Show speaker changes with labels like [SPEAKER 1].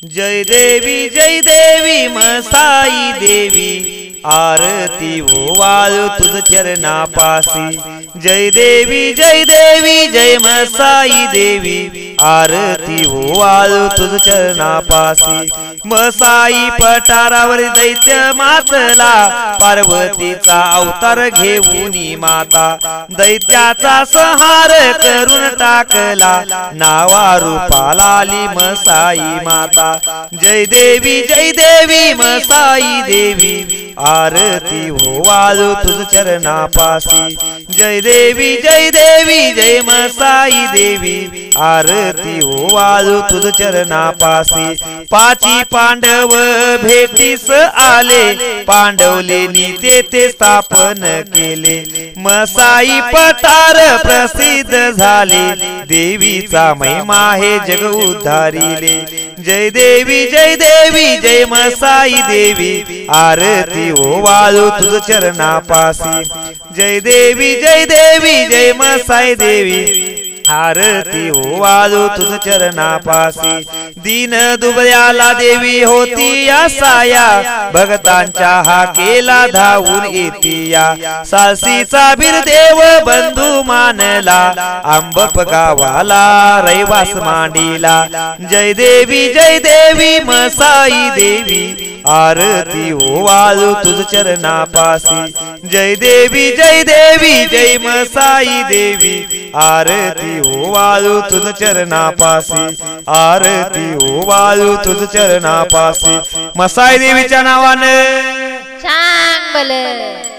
[SPEAKER 1] जय देवी मसाई देवी आरती ओवाळू तुझ चरणापासी। जय देवी जय मसाई देवी आरती ओवाळू तुझ चरणापासी। मसाई पठारावर दैत्य मातला पार्वतीचा अवतार घेऊनी माता दैत्याचा संहार करून टाकला नावा रूपाला आली मसाई माता। जय देवी मसाई देवी आरती ओवाळू तुझ चरणापासी। जय देवी जय मसाई देवी आरती ओवाळू तुझ चरणापासी। पाची पांडव भेटीस आले पांडवलेनी तेथे स्थापन केले मसाई पठार प्रसिद्ध झाले देवीचा महिमा हे जग उद्धारिले। जय देवी जय मसाई देवी आरती ओवाळू तुझ चरणापासी। जय देवी जय मसाई देवी आरती ओवाळू तुझ चरणापासी। दीन दुबळ्याला देवी होती साया भगतांच्या हाकेला धावून येतिया सालसीचा बिरदेव बंधू मानला आंबप गावाला रहिवास मांडीला। जय देवी मसाई देवी आरती ओवाळू तुझ चरणापासी। जय देवी जय मसाई देवी आरती ओवाळू तुझ चरणापासी। आरती ओवाळू तुझ चरणापासी। मसाई देवीच्या नावाने
[SPEAKER 2] चांगलं